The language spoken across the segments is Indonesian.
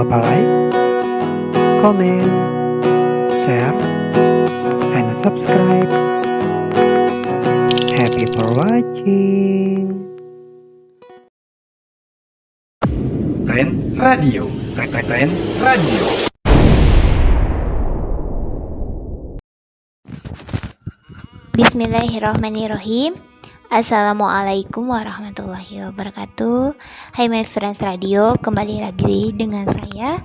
lupa like, comment, share, and subscribe. Happy for watching. Ren Radio. Ren Radio. Bismillahirrahmanirrahim. Assalamualaikum warahmatullahi wabarakatuh. Hai my friends radio, kembali lagi dengan saya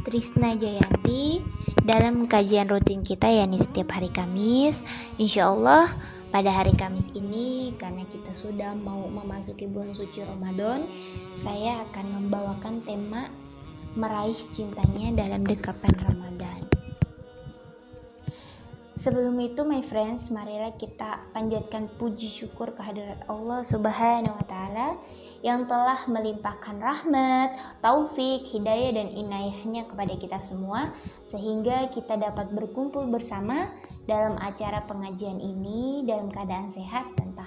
Trisna Jayanti dalam kajian rutin kita yakni setiap hari Kamis. Insya Allah pada hari Kamis ini, karena kita sudah mau memasuki bulan suci Ramadan, saya akan membawakan tema meraih cintanya dalam dekapan Ramadan. Sebelum itu my friends, marilah kita panjatkan puji syukur kehadirat Allah Subhanahu wa taala yang telah melimpahkan rahmat, taufik, hidayah dan inayahnya kepada kita semua sehingga kita dapat berkumpul bersama dalam acara pengajian ini dalam keadaan sehat tanpa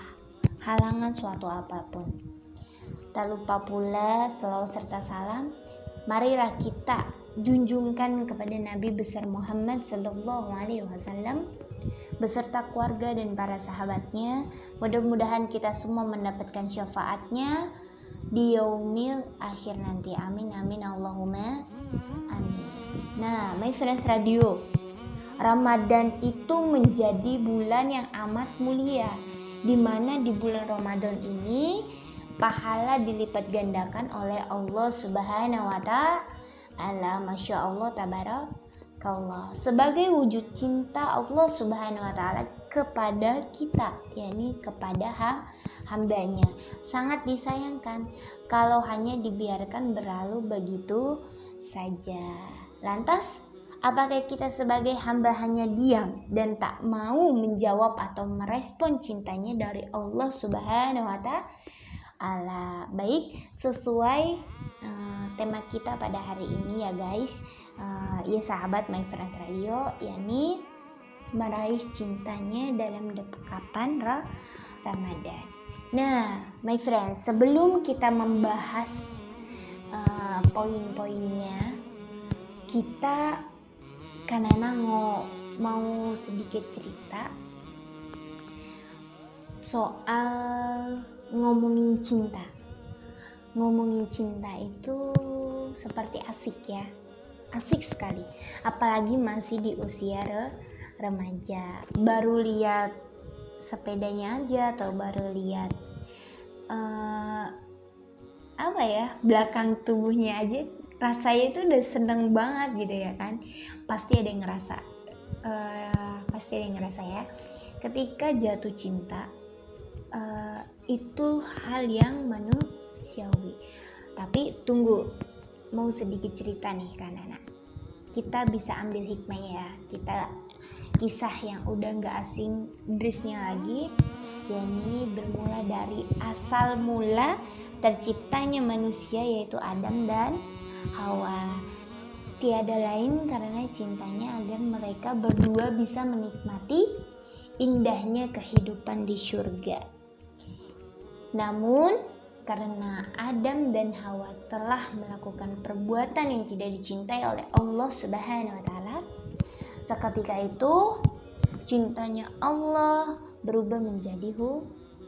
halangan suatu apapun. Tak lupa pula selawat serta salam marilah kita junjungkan kepada Nabi besar Muhammad sallallahu alaihi wasallam beserta keluarga dan para sahabatnya. Mudah-mudahan kita semua mendapatkan syafaatnya di yaumil akhir nanti. Amin amin Allahumma amin. Nah, my friends radio, Ramadan itu menjadi bulan yang amat mulia, di mana di bulan Ramadan ini pahala dilipat gandakan oleh Allah Subhanahu wa ta'ala. Masya Allah tabarakallah, sebagai wujud cinta Allah Subhanahu wa ta'ala kepada kita, yakni kepada hambanya. Sangat disayangkan kalau hanya dibiarkan berlalu begitu saja. Lantas apakah kita sebagai hamba hanya diam dan tak mau menjawab atau merespon cintanya dari Allah Subhanahu wa ta'ala? Baik, sesuai tema kita pada hari ini ya guys, ya sahabat my friends radio, yakni meraih cintanya dalam dekapan Ramadan. Nah my friends, sebelum kita membahas poin-poinnya, kita karena mau sedikit cerita soal ngomongin cinta. Ngomongin cinta itu seperti asik ya, asik sekali. Apalagi masih di usia remaja, baru lihat sepedanya aja atau baru lihat belakang tubuhnya aja, rasanya itu udah seneng banget gitu ya kan. Pasti ada yang ngerasa ya. Ketika jatuh cinta, itu hal yang manusiawi. Tapi tunggu, mau sedikit cerita nih kan anak. Kita bisa ambil hikmahnya ya. Kita kisah yang udah gak asing drisnya lagi, yakni bermula dari asal mula terciptanya manusia yaitu Adam dan Hawa. Tiada lain karena cintanya agar mereka berdua bisa menikmati indahnya kehidupan di surga. Namun karena Adam dan Hawa telah melakukan perbuatan yang tidak dicintai oleh Allah Subhanahu wa taala, seketika itu cintanya Allah berubah menjadi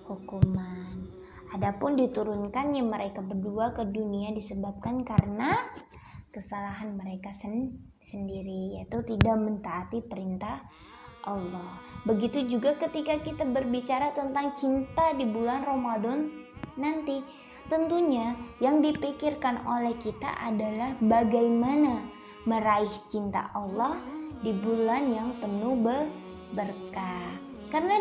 hukuman. Adapun diturunkannya mereka berdua ke dunia disebabkan karena kesalahan mereka sendiri, yaitu tidak mentaati perintah Allah. Begitu juga ketika kita berbicara tentang cinta di bulan Ramadan nanti, tentunya yang dipikirkan oleh kita adalah bagaimana meraih cinta Allah di bulan yang penuh berkah. Karena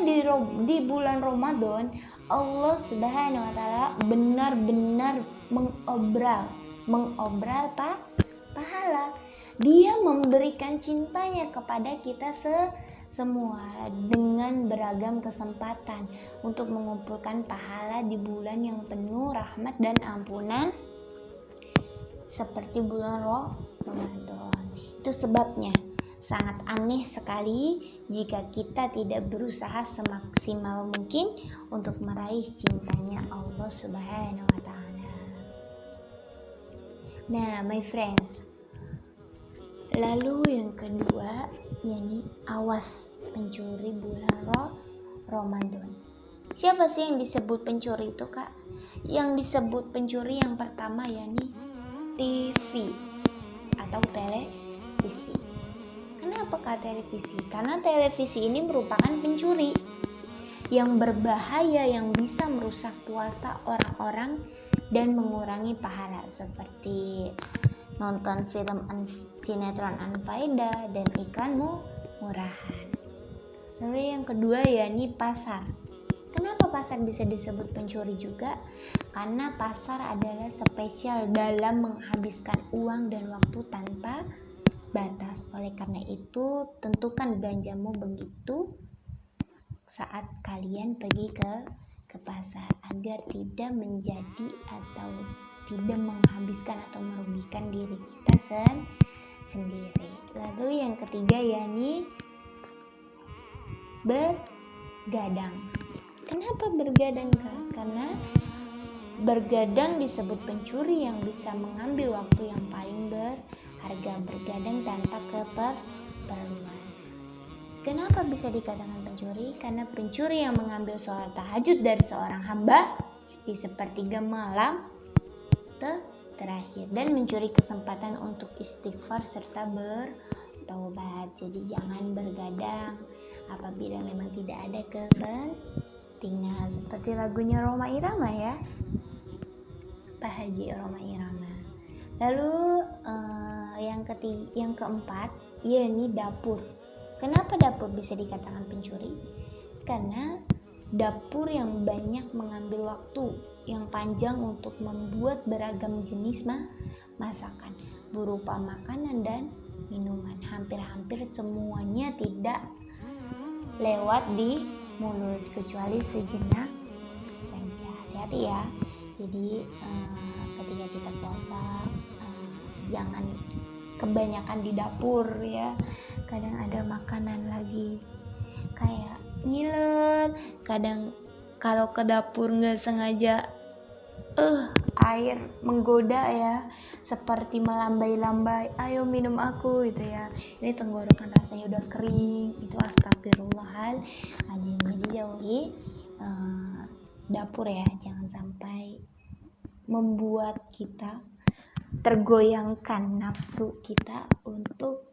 di bulan Ramadan Allah Subhanahu wa taala benar-benar mengobral pahala. Dia memberikan cintanya kepada kita semua dengan beragam kesempatan untuk mengumpulkan pahala di bulan yang penuh rahmat dan ampunan seperti bulan Ramadan. Itu sebabnya sangat aneh sekali jika kita tidak berusaha semaksimal mungkin untuk meraih cintanya Allah Subhanahu wa ta'ala. Nah my friends, Lalu yang kedua, yakni awas pencuri bulan Ramadan. Siapa sih yang disebut pencuri itu, Kak? Yang disebut pencuri yang pertama yakni TV atau televisi. Kenapa Kak televisi? Karena televisi ini merupakan pencuri yang berbahaya yang bisa merusak puasa orang-orang dan mengurangi pahala, seperti nonton film sinetron anfaedah dan iklan murahan. Lalu yang kedua yakni pasar. Kenapa pasar bisa disebut pencuri juga? Karena pasar adalah spesial dalam menghabiskan uang dan waktu tanpa batas. Oleh karena itu, tentukan belanjamu begitu saat kalian pergi ke pasar agar tidak menjadi atau tidak menghabiskan atau merugikan diri kita sendiri. Lalu yang ketiga yakni bergadang. Kenapa bergadang, Kak? Karena bergadang disebut pencuri yang bisa mengambil waktu yang paling berharga, bergadang tanpa keperluan. Kenapa bisa dikatakan pencuri? Karena pencuri yang mengambil sholat tahajud dari seorang hamba di sepertiga malam terakhir dan mencuri kesempatan untuk istighfar serta bertaubat. Jadi jangan bergadang apabila memang tidak ada kepentingan, seperti lagunya Rhoma Irama ya, Pak Haji Rhoma Irama. Lalu yang keempat yakni dapur. Kenapa dapur bisa dikatakan pencuri? Karena dapur yang banyak mengambil waktu yang panjang untuk membuat beragam jenis masakan berupa makanan dan minuman. Hampir-hampir semuanya tidak lewat di mulut kecuali sejenak saja. Hati-hati ya. Jadi ketika kita puasa jangan kebanyakan di dapur ya. Kadang ada makanan lagi kayak ngiler, kadang kalau ke dapur nggak sengaja air menggoda ya, seperti melambai-lambai, ayo minum aku gitu ya. Ini tenggorokan rasanya udah kering, itu astagfirullahaladzim. Jadi jauhi dapur ya, jangan sampai membuat kita tergoyangkan nafsu kita untuk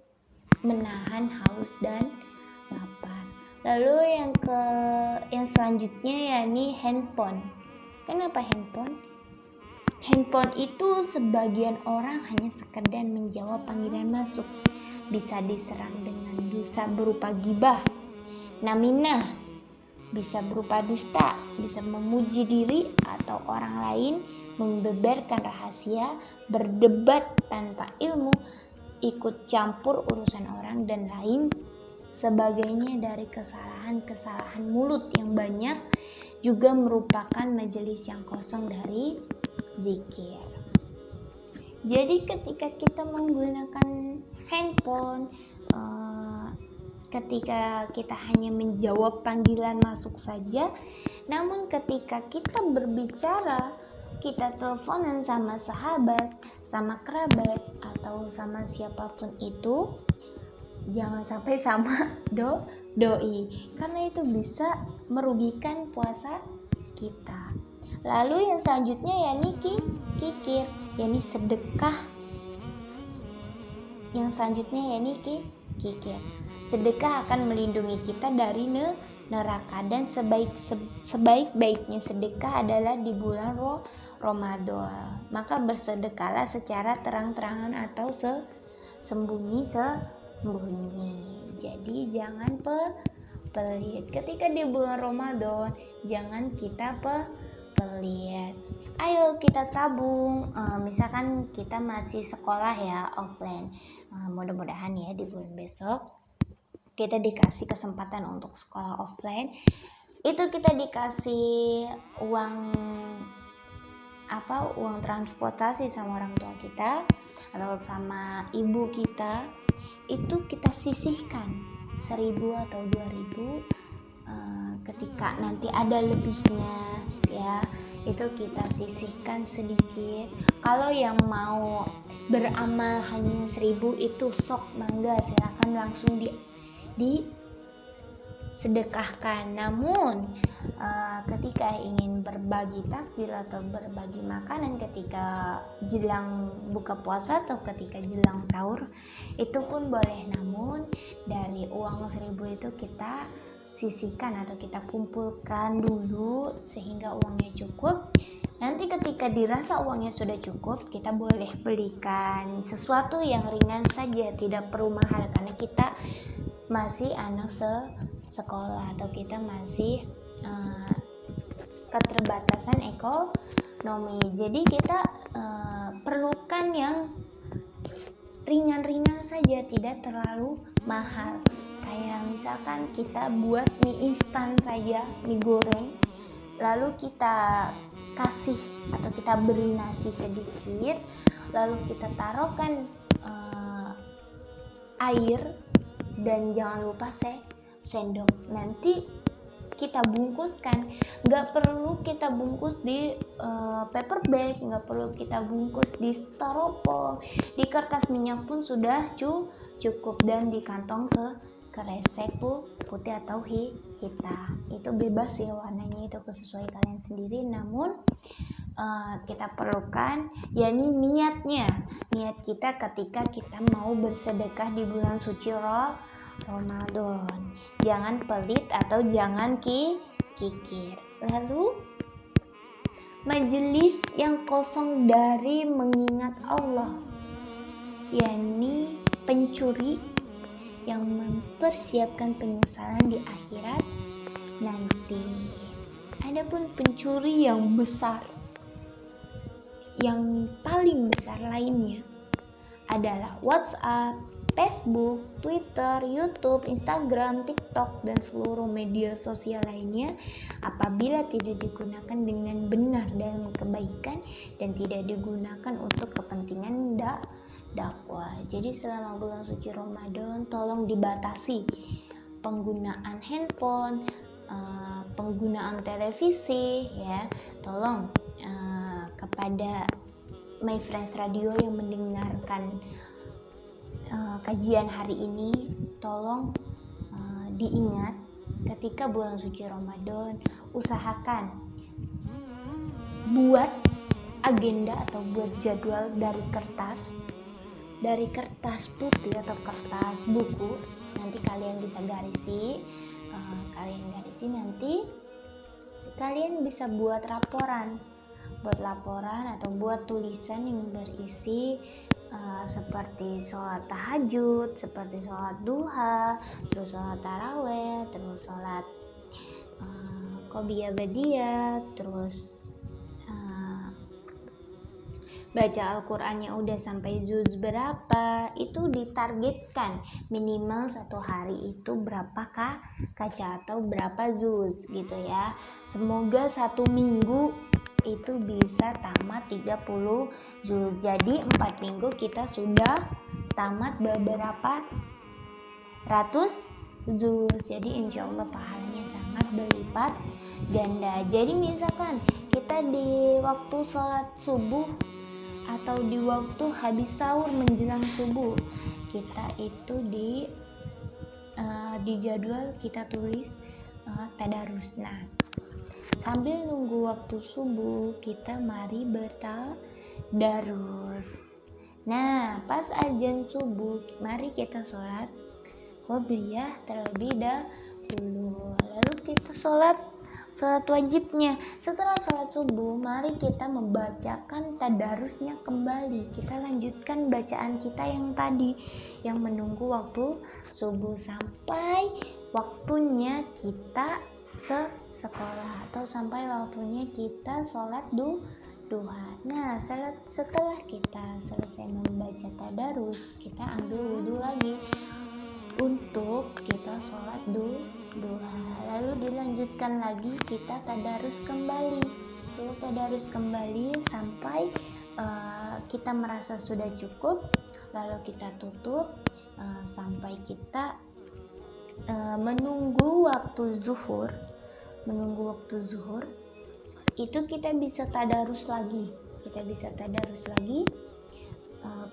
menahan haus dan lapar. Lalu yang selanjutnya yakni handphone. Kenapa handphone? Handphone itu sebagian orang hanya sekedar menjawab panggilan masuk. Bisa diserang dengan dosa berupa ghibah, naminah, bisa berupa dusta, bisa memuji diri atau orang lain, membeberkan rahasia, berdebat tanpa ilmu, ikut campur urusan orang dan lain sebagainya dari kesalahan-kesalahan mulut yang banyak juga merupakan majelis yang kosong dari zikir. Jadi ketika kita menggunakan handphone, ketika kita hanya menjawab panggilan masuk saja, namun ketika kita berbicara, kita teleponan sama sahabat, sama kerabat, atau sama siapapun itu, jangan sampai sama doi, karena itu bisa merugikan puasa kita. Lalu yang selanjutnya yakni kikir, yakni sedekah. Yang selanjutnya yakni kikir. Sedekah akan melindungi kita dari neraka, dan sebaik-baiknya sedekah adalah di bulan Ramadan. Maka bersedekahlah secara terang-terangan atau sembunyi-sembunyi. Jadi jangan pelit. Ketika di bulan Ramadan, jangan kita pelit. Ayo kita tabung. Misalkan kita masih sekolah ya, offline. Mudah-mudahan ya di bulan besok kita dikasih kesempatan untuk sekolah offline. Itu kita dikasih uang transportasi sama orang tua kita atau sama ibu kita, itu kita sisihkan 1.000 atau 2.000. Ketika nanti ada lebihnya ya, itu kita sisihkan sedikit. Kalau yang mau beramal hanya 1000 itu sok bangga, silakan langsung disedekahkan. Namun ketika ingin berbagi takjil atau berbagi makanan ketika jelang buka puasa atau ketika jelang sahur, itu pun boleh. Namun dari uang 1000 itu kita sisihkan atau kita kumpulkan dulu sehingga uangnya cukup. Nanti ketika dirasa uangnya sudah cukup, kita boleh belikan sesuatu yang ringan saja, tidak perlu mahal karena kita masih anak sekolah atau kita masih keterbatasan ekonomi. Jadi kita perlukan yang ringan-ringan saja, tidak terlalu mahal. Kayak misalkan kita buat mie instan saja, mie goreng, lalu kita kasih atau kita beri nasi sedikit, lalu kita taruhkan air dan jangan lupa sendok. Nanti kita bungkuskan, nggak perlu kita bungkus di paper bag, nggak perlu kita bungkus di styrofoam, di kertas minyak pun sudah cukup, dan di kantong kresek putih atau hitam. Itu bebas ya warnanya, itu sesuai kalian sendiri. Namun kita perlukan yakni niat kita ketika kita mau bersedekah di bulan suci Ramadan. Jangan pelit atau jangan kikir. Lalu majelis yang kosong dari mengingat Allah, yakni pencuri yang mempersiapkan penyesalan di akhirat nanti. Adapun pencuri yang besar, yang paling besar lainnya adalah WhatsApp, Facebook, Twitter, YouTube, Instagram, TikTok, dan seluruh media sosial lainnya apabila tidak digunakan dengan benar dalam kebaikan dan tidak digunakan untuk kepentingan dakwah. Jadi selama bulan suci Ramadan tolong dibatasi penggunaan handphone, penggunaan televisi ya. Tolong kepada My Friends Radio yang mendengarkan kajian hari ini, tolong diingat ketika bulan suci Ramadan usahakan buat agenda atau buat jadwal dari kertas putih atau kertas buku. Nanti kalian bisa garisi, nanti kalian bisa buat laporan atau buat tulisan yang berisi seperti sholat tahajud, seperti sholat duha, terus sholat taraweh, terus sholat qobiyah badiyah, terus baca Al-Qur'annya udah sampai juz berapa, itu ditargetkan minimal satu hari itu berapa kaca atau berapa juz gitu ya. Semoga satu minggu itu bisa tamat 30 juz. Jadi 4 minggu kita sudah tamat beberapa ratus juz. Jadi insya Allah pahalanya sangat berlipat ganda. Jadi misalkan kita di waktu sholat subuh atau di waktu habis sahur menjelang subuh, kita itu di jadwal kita tulis tadarus. Nah, sambil nunggu waktu subuh kita mari bertadarus. Nah, pas azan subuh mari kita sholat qobliyah terlebih dahulu. Lalu kita sholat wajibnya. Setelah sholat subuh, mari kita membacakan tadarusnya kembali. Kita lanjutkan bacaan kita yang tadi, yang menunggu waktu subuh sampai waktunya kita sekolah atau sampai waktunya kita sholat duha. Nah, setelah kita selesai membaca tadarus, kita ambil wudhu lagi untuk kita sholat duha. Lalu dilanjutkan lagi kita tadarus kembali. Sampai kita merasa sudah cukup, lalu kita tutup sampai kita menunggu waktu zuhur. Itu kita bisa tadarus lagi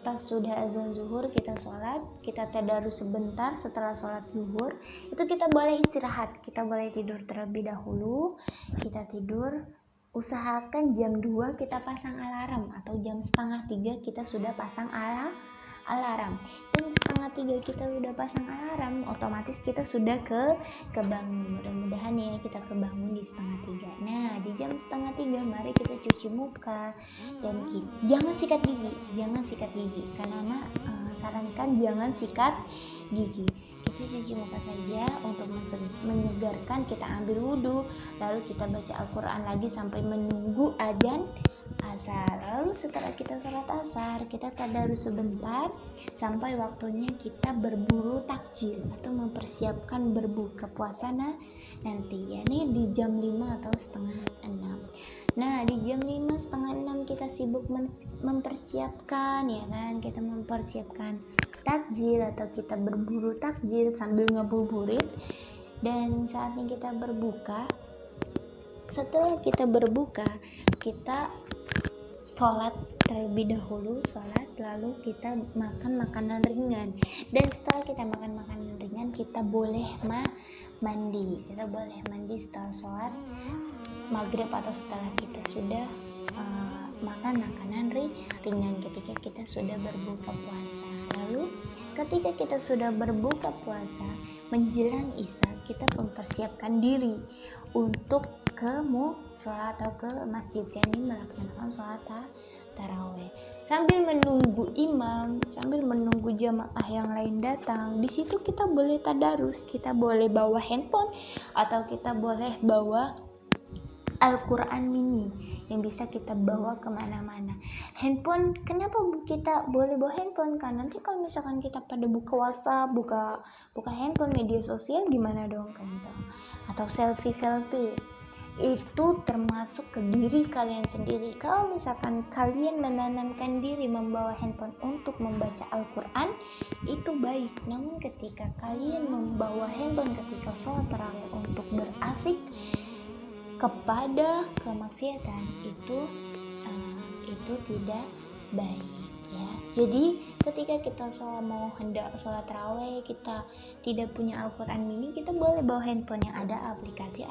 pas sudah azan zuhur kita sholat, kita tadarus sebentar. Setelah sholat zuhur itu kita boleh istirahat, kita boleh tidur terlebih dahulu. Kita tidur, usahakan jam 2 kita pasang alarm, atau jam setengah 3 kita sudah pasang alarm. Dan setengah 3 kita udah pasang alarm, otomatis kita sudah kebangun. Mudah-mudahan ya kita kebangun di setengah 3. Nah, di jam setengah 3 mari kita cuci muka, dan jangan sikat gigi karena sarankan jangan sikat gigi. Kita cuci muka saja untuk menyegarkan. Kita ambil wudhu, lalu kita baca Al-Quran lagi sampai menunggu azan asar. Lalu setelah kita sholat asar, kita tadarus sebentar sampai waktunya kita berburu takjil atau mempersiapkan berbuka puasa nanti, yakni di jam 5 atau setengah 6. Nah, di jam 5 setengah 6 kita sibuk mempersiapkan, ya kan, kita mempersiapkan takjil atau kita berburu takjil sambil ngebuburit. Dan saatnya kita berbuka. Setelah kita berbuka, kita sholat terlebih dahulu, lalu kita makan makanan ringan. Dan setelah kita makan makanan ringan, kita boleh mandi. Kita boleh mandi setelah sholat maghrib atau setelah kita sudah makan makanan ringan ketika kita sudah berbuka puasa. Lalu ketika kita sudah berbuka puasa menjelang isya, kita mempersiapkan diri untuk ke sholat atau ke masjid, ini melaksanakan sholat tarawih. Sambil menunggu imam, sambil menunggu jamaah yang lain datang, di situ kita boleh tadarus, kita boleh bawa handphone atau kita boleh bawa Al-Quran mini yang bisa kita bawa kemana-mana. Handphone, kenapa kita boleh bawa handphone? Karena nanti kalau misalkan kita pada buka WhatsApp, buka handphone, media sosial, gimana dong kan? Atau selfie, itu termasuk ke diri kalian sendiri. Kalau misalkan kalian menanamkan diri membawa handphone untuk membaca Al-Quran, itu baik. Namun ketika kalian membawa handphone ketika sholat tarawih untuk berasik kepada kemaksiatan, itu tidak baik ya. Jadi ketika kita hendak sholat tarawih, kita tidak punya Al-Quran mini, kita boleh bawa handphone yang ada aplikasi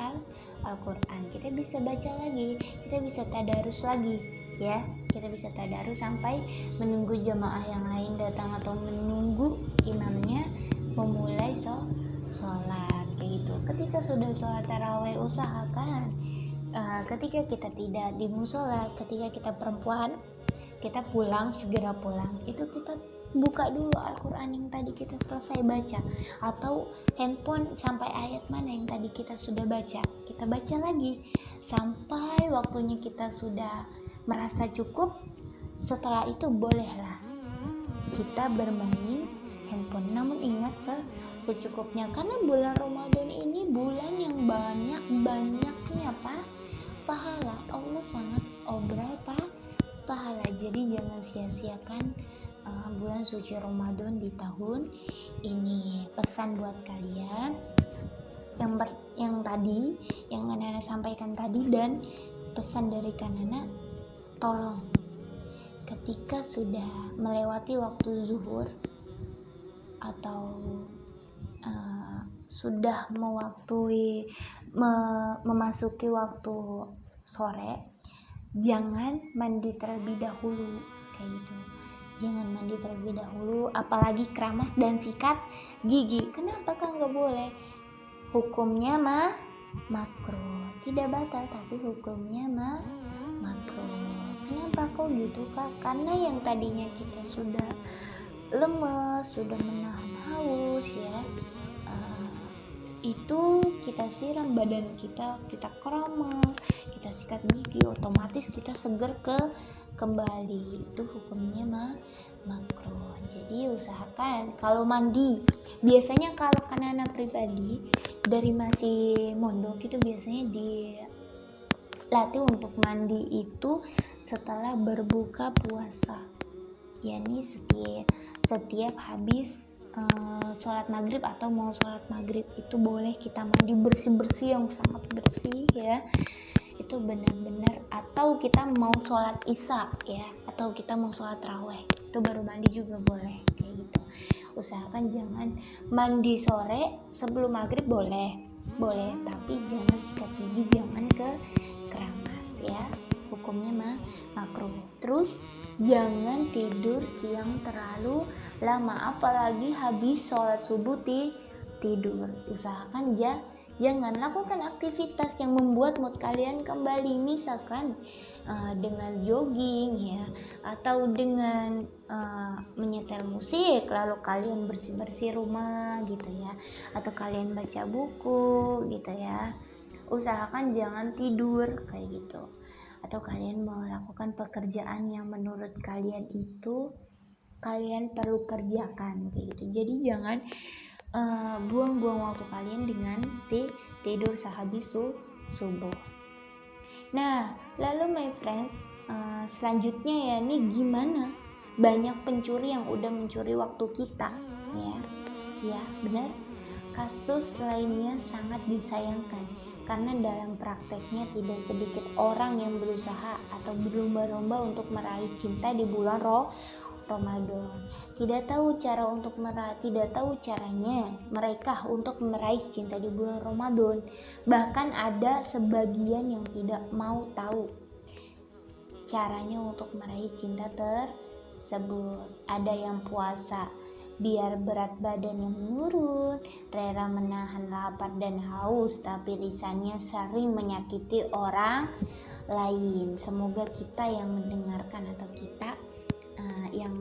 Al-Quran. Kita bisa baca lagi, kita bisa tadarus lagi ya. Kita bisa tadarus sampai menunggu jamaah yang lain datang atau menunggu imamnya memulai sholat kayak gitu. Ketika sudah sholat tarawih, usahakan ketika kita tidak di musola, ketika kita perempuan, kita segera pulang, itu kita buka dulu Al-Quran yang tadi kita selesai baca, atau handphone sampai ayat mana yang tadi kita sudah baca, kita baca lagi sampai waktunya kita sudah merasa cukup. Setelah itu bolehlah kita bermain handphone, namun ingat secukupnya, karena bulan Ramadan ini bulan yang banyaknya pahala. Allah sangat obral pahala. Jadi jangan sia-siakan bulan suci Ramadan di tahun ini. Pesan buat kalian yang tadi yang Kanana sampaikan tadi, dan pesan dari Kanana, tolong ketika sudah melewati waktu zuhur atau sudah memasuki waktu sore, jangan mandi terlebih dahulu kayak gitu. Jangan mandi terlebih dahulu, apalagi keramas dan sikat gigi. Kenapa Kak nggak boleh? Hukumnya makruh, tidak batal tapi hukumnya makruh. Kenapa kok gitu Kak? Karena yang tadinya kita sudah lemes, sudah menahan haus ya, itu kita siram badan kita keramas, kita sikat gigi, otomatis kita seger kembali. Itu hukumnya makruh. Jadi usahakan kalau mandi, biasanya kalau Kanana pribadi dari masih mondok itu biasanya dilatih untuk mandi itu setelah berbuka puasa, yakni setiap habis sholat maghrib atau mau sholat maghrib itu boleh kita mandi bersih yang sangat bersih ya. Itu benar-benar, atau kita mau sholat isya ya, atau kita mau sholat tarawih, itu baru mandi juga boleh kayak gitu. Usahakan jangan mandi sore sebelum maghrib, boleh tapi jangan sikat gigi, jangan ke keramas ya, hukumnya makruh. Terus jangan tidur siang terlalu lama, apalagi habis sholat subuh tidur. Usahakan jangan lakukan aktivitas yang membuat mood kalian kembali, misalkan dengan jogging ya, atau dengan menyetel musik lalu kalian bersih-bersih rumah gitu ya, atau kalian baca buku gitu ya. Usahakan jangan tidur kayak gitu. Atau kalian melakukan pekerjaan yang menurut kalian itu kalian perlu kerjakan kayak gitu. Jadi jangan buang-buang waktu kalian dengan tidur sehabis subuh. Nah, lalu my friends, selanjutnya ya, nih gimana? Banyak pencuri yang udah mencuri waktu kita, ya benar. Kasus lainnya sangat disayangkan karena dalam prakteknya tidak sedikit orang yang berusaha atau berlomba-lomba untuk meraih cinta di bulan Ramadan. Tidak tahu caranya mereka untuk meraih cinta di bulan Ramadan. Bahkan ada sebagian yang tidak mau tahu caranya untuk meraih cinta tersebut. Ada yang puasa biar berat badannya menurun, rela menahan lapar dan haus, tapi lisannya sering menyakiti orang lain. Semoga kita yang mendengarkan atau kita yang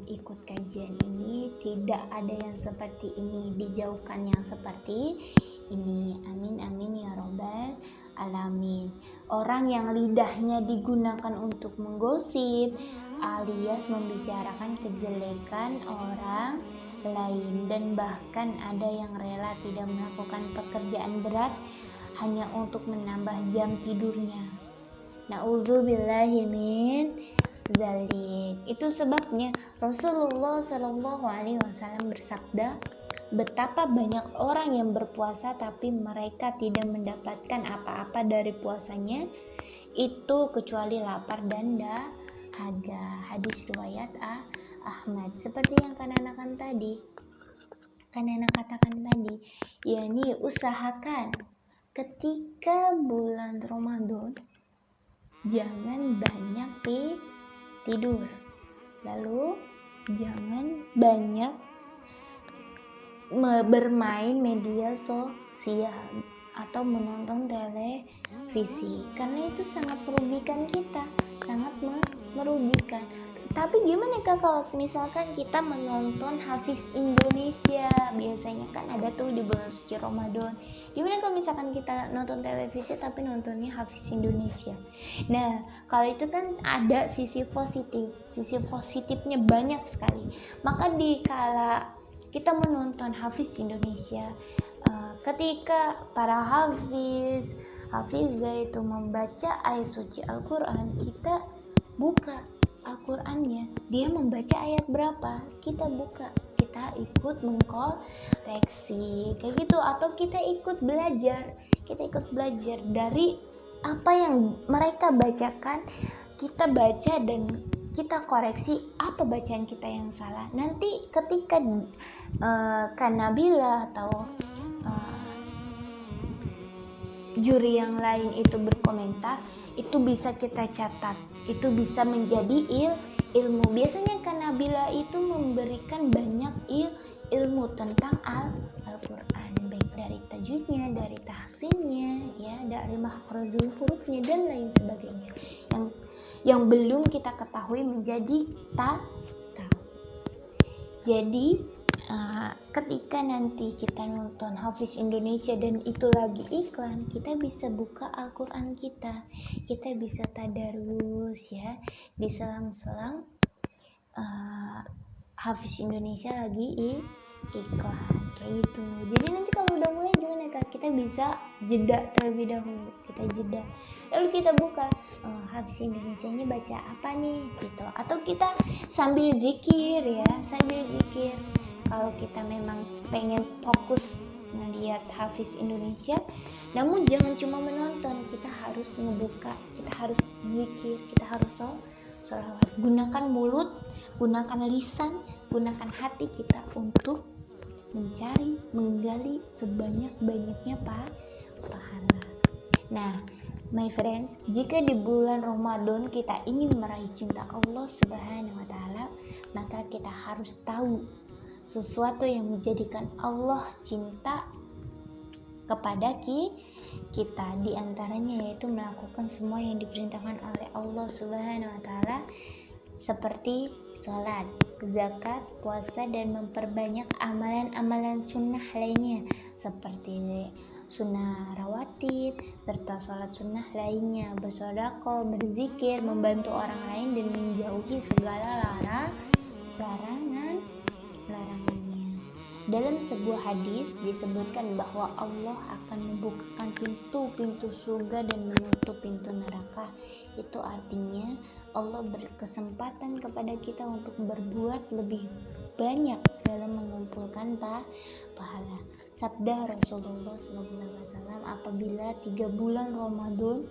ikut kajian ini tidak ada yang seperti ini, dijauhkan yang seperti ini. Amin amin ya robbal alamin. Orang yang lidahnya digunakan untuk menggosip alias membicarakan kejelekan orang lain, dan bahkan ada yang rela tidak melakukan pekerjaan berat hanya untuk menambah jam tidurnya. Nauzubillahi min zalik. Itu sebabnya Rasulullah SAW bersabda, betapa banyak orang yang berpuasa tapi mereka tidak mendapatkan apa-apa dari puasanya itu kecuali lapar dan dahaga. Hadis riwayat Ahmad. Seperti yang anak katakan tadi, yakni usahakan ketika bulan Ramadan jangan banyak tidur, lalu jangan banyak bermain media sosial atau menonton televisi, karena itu sangat merugikan kita, sangat merugikan. Tapi gimana Kak kalau misalkan kita menonton Hafiz Indonesia, biasanya kan ada tuh di bulan suci Ramadan. Gimana kalau misalkan kita nonton televisi tapi nontonnya Hafiz Indonesia? Nah, kalau itu kan ada sisi positifnya banyak sekali. Maka dikala kita menonton Hafiz Indonesia, ketika para hafizah itu membaca ayat suci Al-Quran, kita buka Al-Qurannya, dia membaca ayat berapa, kita buka, kita ikut mengkoreksi kayak gitu, atau kita ikut belajar dari apa yang mereka bacakan, kita baca dan kita koreksi apa bacaan kita yang salah. Nanti ketika Kak Nabila atau juri yang lain itu berkomentar, itu bisa kita catat, itu bisa menjadi ilmu. Biasanya Kak Nabila itu memberikan banyak ilmu tentang Al-Quran, baik dari tajwidnya, dari tahsinnya, ya, dari makhrajul hurufnya dan lain sebagainya yang belum kita ketahui menjadi tahu. Jadi ketika nanti kita nonton Hafiz Indonesia dan itu lagi iklan, kita bisa buka Al-Quran kita bisa tadarus ya, di selang-selang Hafiz Indonesia lagi iklan kayak gitu. Jadi nanti kalau udah mulai gimana Kak? Kita bisa jeda terlebih dahulu, kita jeda, lalu kita buka Hafiz Indonesia ini baca apa nih gitu, atau kita sambil zikir. Kalau kita memang pengen fokus ngelihat Hafiz Indonesia, namun jangan cuma menonton, kita harus ngebuka, kita harus zikir, kita harus sholawat. Gunakan mulut gunakan lisan, gunakan hati kita untuk mencari, menggali sebanyak-banyaknya pahala. Nah, my friends, jika di bulan Ramadan kita ingin meraih cinta Allah Subhanahu wa taala, maka kita harus tahu sesuatu yang menjadikan Allah cinta kepada kita, di antaranya yaitu melakukan semua yang diperintahkan oleh Allah Subhanahu wa taala seperti sholat, zakat, puasa, dan memperbanyak amalan-amalan sunnah lainnya seperti sunnah rawatib serta sholat sunnah lainnya, bersedekah, berzikir, membantu orang lain, dan menjauhi segala larangannya. Dalam sebuah hadis disebutkan bahwa Allah akan membukakan pintu-pintu surga dan menutup pintu neraka. Itu artinya Allah berkesempatan kepada kita untuk berbuat lebih banyak dalam mengumpulkan pahala. Sabda Rasulullah SAW, apabila 3 bulan Ramadan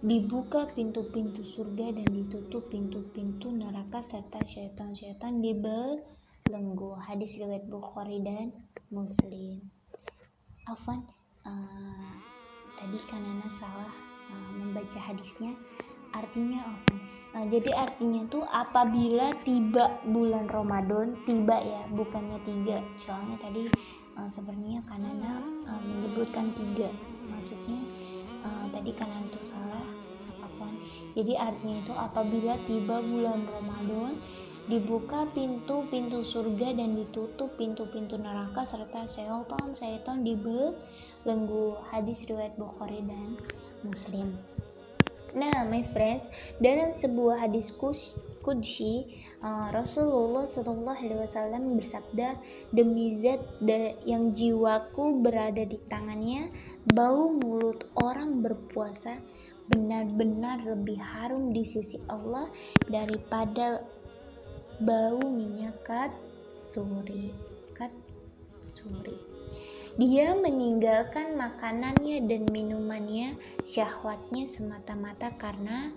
dibuka pintu-pintu surga dan ditutup pintu-pintu neraka serta syaitan-syaitan dibelenggu. Hadis riwayat Bukhari dan Muslim. Afwan, tadi kan Ana salah membaca hadisnya. Artinya afwan. Jadi artinya tuh apabila tiba bulan Ramadan, tiba ya, bukannya 3. Soalnya tadi sebenarnya kan Ana menyebutkan 3. Maksudnya tadi kan Ana tuh salah. Afwan. Jadi artinya itu apabila tiba bulan Ramadan, dibuka pintu-pintu surga dan ditutup pintu-pintu neraka serta syaitan dibelenggu. Hadis riwayat Bukhari dan Muslim. Nah, my friends, dalam sebuah hadis qudsi Rasulullah SAW bersabda, demi zat yang jiwaku berada di tangannya, bau mulut orang berpuasa benar-benar lebih harum di sisi Allah daripada bau minyak katsuri. Dia meninggalkan makanannya dan minumannya, syahwatnya semata-mata karena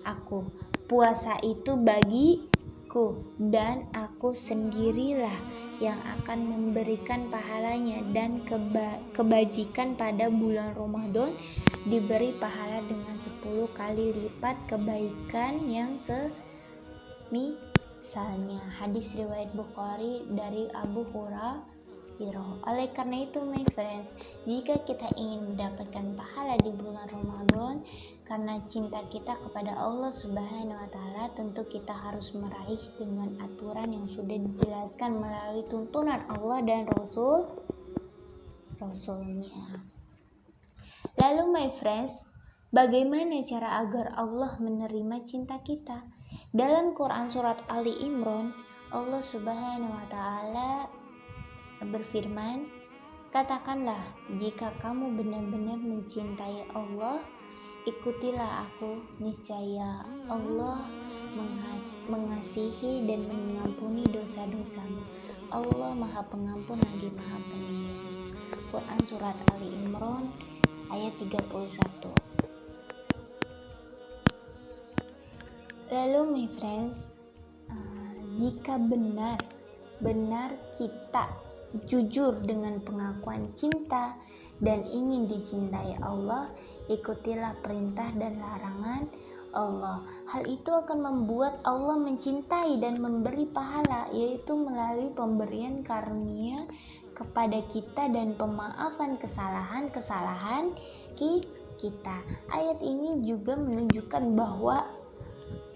aku. Puasa itu bagiku, dan aku sendirilah yang akan memberikan pahalanya, dan kebajikan pada bulan Ramadan diberi pahala dengan 10 kali lipat kebaikan yang misalnya. Hadis riwayat Bukhari dari Abu Hurairah. Oleh karena itu, my friends, jika kita ingin mendapatkan pahala di bulan Ramadan karena cinta kita kepada Allah Subhanahu wa taala, tentu kita harus meraih dengan aturan yang sudah dijelaskan melalui tuntunan Allah dan Rasulnya. Lalu, my friends, bagaimana cara agar Allah menerima cinta kita? Dalam Quran surat Ali Imran, Allah Subhanahu wa taala berfirman, katakanlah, jika kamu benar-benar mencintai Allah, ikutilah aku, niscaya Allah mengasihi dan mengampuni dosa-dosamu. Allah Maha Pengampun lagi Maha Penyayang. Quran surat Ali Imran ayat 31. Lalu, my friends, jika benar kita jujur dengan pengakuan cinta dan ingin dicintai Allah, ikutilah perintah dan larangan Allah. Hal itu akan membuat Allah mencintai dan memberi pahala, yaitu melalui pemberian karunia kepada kita dan pemaafan kesalahan-kesalahan kita. Ayat ini juga menunjukkan bahwa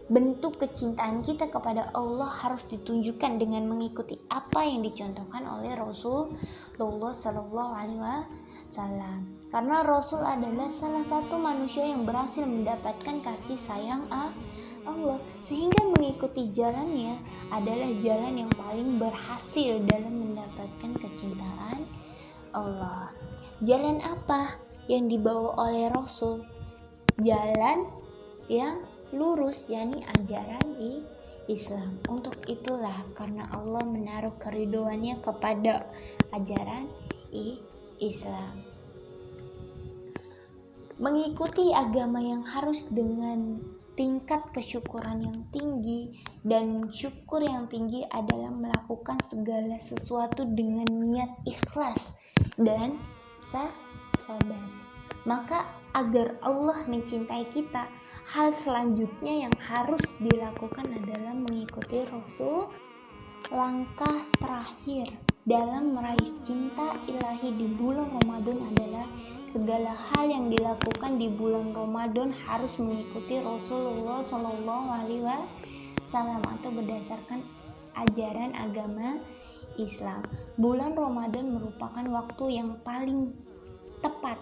bentuk kecintaan kita kepada Allah harus ditunjukkan dengan mengikuti apa yang dicontohkan oleh Rasulullah SAW. Karena Rasul adalah salah satu manusia yang berhasil mendapatkan kasih sayang Allah, sehingga mengikuti jalannya adalah jalan yang paling berhasil dalam mendapatkan kecintaan Allah. Jalan apa yang dibawa oleh Rasul? Jalan yang lurus, yakni ajaran Islam. Untuk itulah karena Allah menaruh keridhoannya kepada ajaran Islam. Mengikuti agama yang harus dengan tingkat kesyukuran yang tinggi, dan syukur yang tinggi adalah melakukan segala sesuatu dengan niat ikhlas dan sabar. Maka agar Allah mencintai kita, hal selanjutnya yang harus dilakukan adalah mengikuti Rasul. Langkah terakhir dalam meraih cinta ilahi di bulan Ramadan adalah segala hal yang dilakukan di bulan Ramadan harus mengikuti Rasulullah SAW atau berdasarkan ajaran agama Islam. Bulan Ramadan merupakan waktu yang paling tepat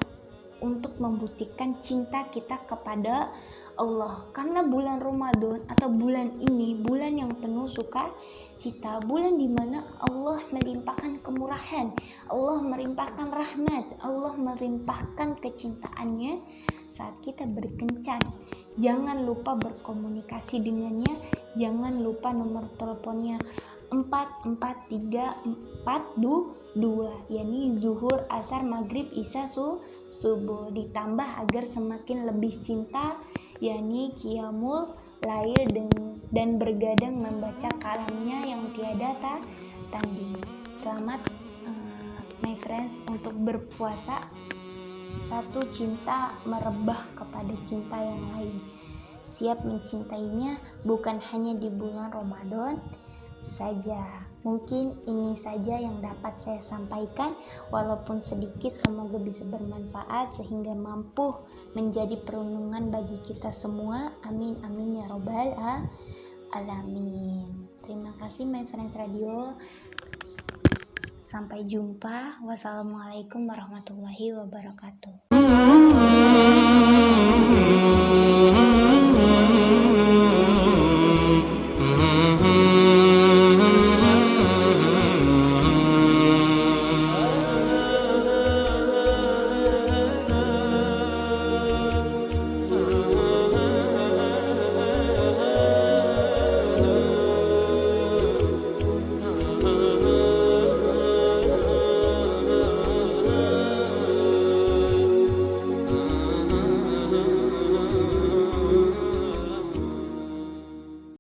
untuk membuktikan cinta kita kepada Allah, karena bulan Ramadan atau bulan ini bulan yang penuh sukacita, bulan dimana Allah melimpahkan kemurahan, Allah melimpahkan rahmat, Allah melimpahkan kecintaannya saat kita berkencan. Jangan lupa berkomunikasi dengannya, jangan lupa nomor teleponnya 443422, yakni zuhur, asar, maghrib, isya, subuh, ditambah agar semakin lebih cinta, yakni qiyamul lail dan bergadang membaca kalamnya yang tiada tanding. Selamat my friends untuk berpuasa. Satu, cinta merebah kepada cinta yang lain. Siap mencintainya bukan hanya di bulan Ramadan saja. Mungkin ini saja yang dapat saya sampaikan, walaupun sedikit, semoga bisa bermanfaat sehingga mampu menjadi perlindungan bagi kita semua. Amin amin ya robbal alamin. Terima kasih my friends radio. Sampai jumpa. Wassalamualaikum warahmatullahi wabarakatuh.